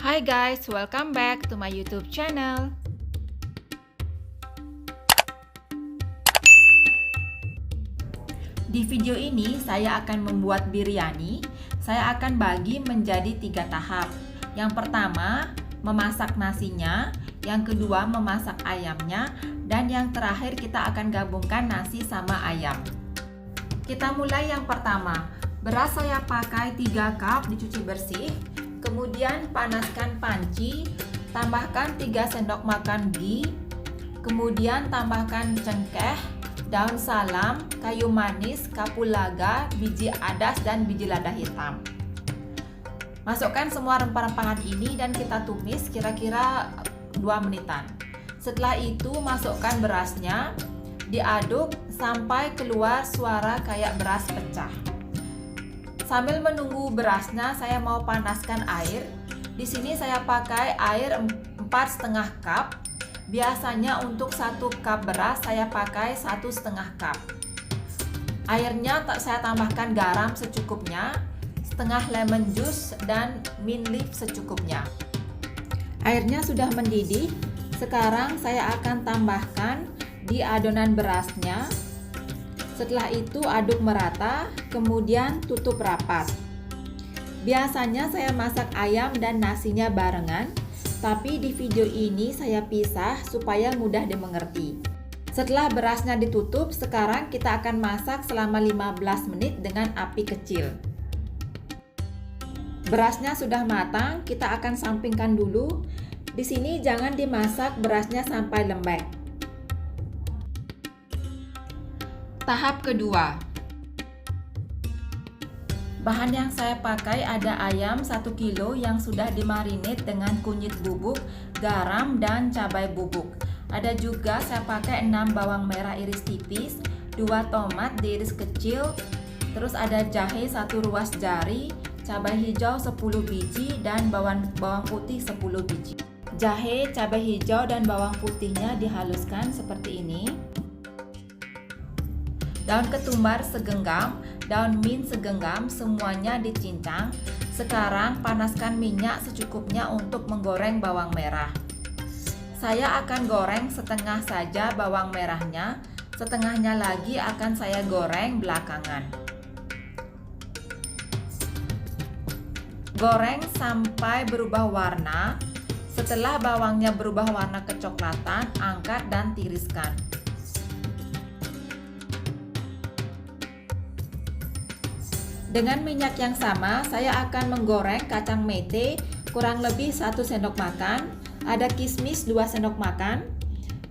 Hi guys, welcome back to my YouTube channel. Di video ini saya akan membuat biryani. Saya akan bagi menjadi 3 tahap. Yang pertama, memasak nasinya. Yang kedua, memasak ayamnya. Dan yang terakhir, kita akan gabungkan nasi sama ayam. Kita mulai yang pertama. Beras saya pakai 3 cup dicuci bersih. Kemudian panaskan panci, tambahkan 3 sendok makan ghee, kemudian tambahkan cengkeh, daun salam, kayu manis, kapulaga, biji adas, dan biji lada hitam. Masukkan semua rempah-rempahan ini dan kita tumis kira-kira 2 menitan. Setelah itu masukkan berasnya, diaduk sampai keluar suara kayak beras pecah. Sambil menunggu berasnya, saya mau panaskan air. Di sini saya pakai air 4,5 cup. Biasanya untuk 1 cup beras saya pakai 1,5 cup. Airnya saya tambahkan garam secukupnya, setengah lemon juice dan mint leaf secukupnya. Airnya sudah mendidih. Sekarang saya akan tambahkan di adonan berasnya. Setelah itu aduk merata, kemudian tutup rapat. Biasanya saya masak ayam dan nasinya barengan, tapi di video ini saya pisah supaya mudah dimengerti. Setelah berasnya ditutup, sekarang kita akan masak selama 15 menit dengan api kecil. Berasnya sudah matang, kita akan sampingkan dulu. Di sini jangan dimasak berasnya sampai lembek. Tahap kedua. Bahan yang saya pakai ada ayam 1 kilo yang sudah dimarinate dengan kunyit bubuk, garam, dan cabai bubuk. Ada juga saya pakai 6 bawang merah iris tipis, 2 tomat diiris kecil, terus ada jahe 1 ruas jari, cabai hijau 10 biji, dan bawang putih 10 biji. Jahe, cabai hijau, dan bawang putihnya dihaluskan seperti ini. Daun ketumbar segenggam, daun mint segenggam, semuanya dicincang. Sekarang panaskan minyak secukupnya untuk menggoreng bawang merah. Saya akan goreng setengah saja bawang merahnya, setengahnya lagi akan saya goreng belakangan. Goreng sampai berubah warna. Setelah bawangnya berubah warna kecoklatan, angkat dan tiriskan. Dengan minyak yang sama, saya akan menggoreng kacang mete kurang lebih 1 sendok makan, ada kismis 2 sendok makan.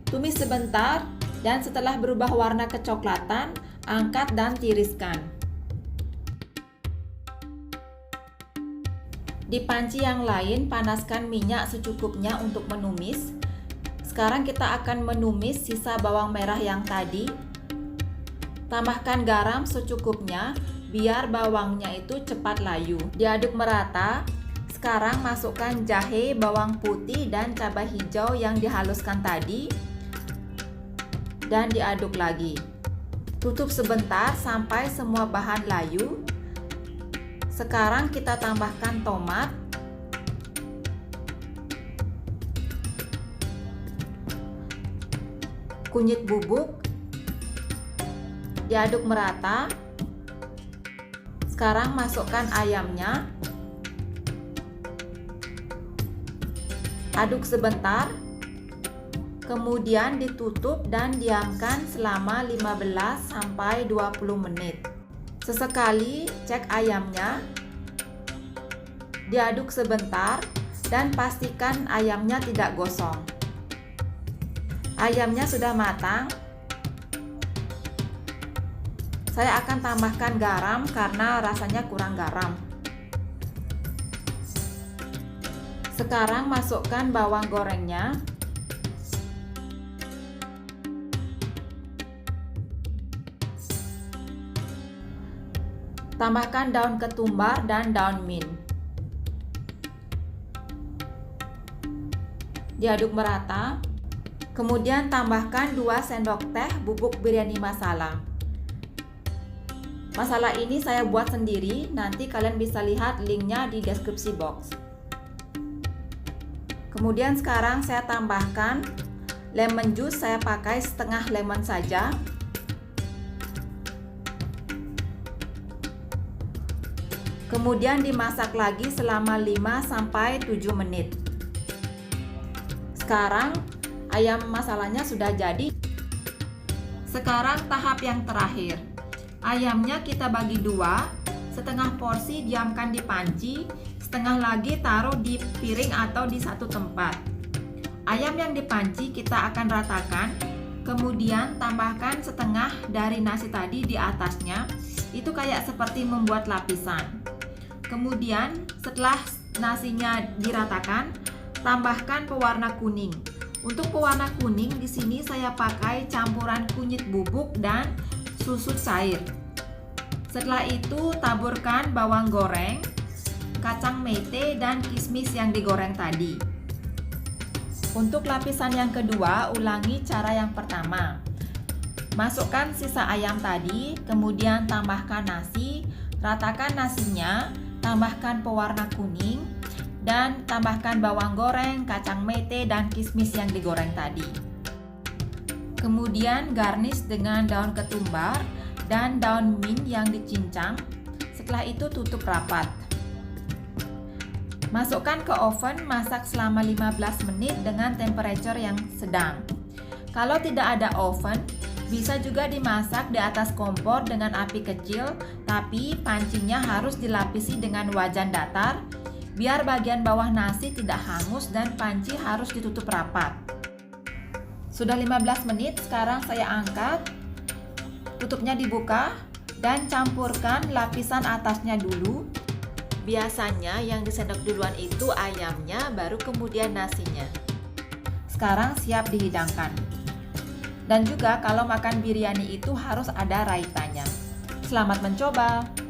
Tumis sebentar dan setelah berubah warna kecoklatan, angkat dan tiriskan. Di panci yang lain, panaskan minyak secukupnya untuk menumis. Sekarang kita akan menumis sisa bawang merah yang tadi. Tambahkan garam secukupnya, biar bawangnya itu cepat layu. Diaduk merata. Sekarang masukkan jahe, bawang putih, dan cabai hijau yang dihaluskan tadi. Dan diaduk lagi. Tutup sebentar sampai semua bahan layu. Sekarang kita tambahkan tomat. Kunyit bubuk. Diaduk merata. Sekarang masukkan ayamnya. Aduk sebentar. Kemudian ditutup dan diamkan selama 15 sampai 20 menit. Sesekali cek ayamnya. Diaduk sebentar dan pastikan ayamnya tidak gosong. Ayamnya sudah matang. Saya akan tambahkan garam karena rasanya kurang garam. Sekarang masukkan bawang gorengnya. Tambahkan daun ketumbar dan daun mint. Diaduk merata. Kemudian tambahkan 2 sendok teh bubuk biryani masala. Masala ini saya buat sendiri, nanti kalian bisa lihat linknya di deskripsi box. Kemudian sekarang saya tambahkan lemon juice, saya pakai setengah lemon saja. Kemudian dimasak lagi selama 5-7 menit. Sekarang ayam masalahnya sudah jadi. Sekarang tahap yang terakhir. Ayamnya kita bagi dua, setengah porsi diamkan di panci, setengah lagi taruh di piring atau di satu tempat. Ayam yang di panci kita akan ratakan, kemudian tambahkan setengah dari nasi tadi di atasnya. Itu kayak seperti membuat lapisan. Kemudian setelah nasinya diratakan, tambahkan pewarna kuning. Untuk pewarna kuning di sini saya pakai campuran kunyit bubuk dan susu cair. Setelah itu taburkan bawang goreng, kacang mete dan kismis yang digoreng tadi. Untuk lapisan yang kedua, ulangi cara yang pertama. Masukkan sisa ayam tadi, kemudian tambahkan nasi, ratakan nasinya, tambahkan pewarna kuning, dan tambahkan bawang goreng, kacang mete, dan kismis yang digoreng tadi. Kemudian garnish dengan daun ketumbar dan daun mint yang dicincang. Setelah itu tutup rapat. Masukkan ke oven, masak selama 15 menit dengan temperature yang sedang. Kalau tidak ada oven, bisa juga dimasak di atas kompor dengan api kecil, tapi pancinya harus dilapisi dengan wajan datar, biar bagian bawah nasi tidak hangus dan panci harus ditutup rapat. Sudah 15 menit, sekarang saya angkat, tutupnya dibuka, dan campurkan lapisan atasnya dulu. Biasanya yang disendok duluan itu ayamnya, baru kemudian nasinya. Sekarang siap dihidangkan. Dan juga kalau makan biryani itu harus ada raitanya. Selamat mencoba!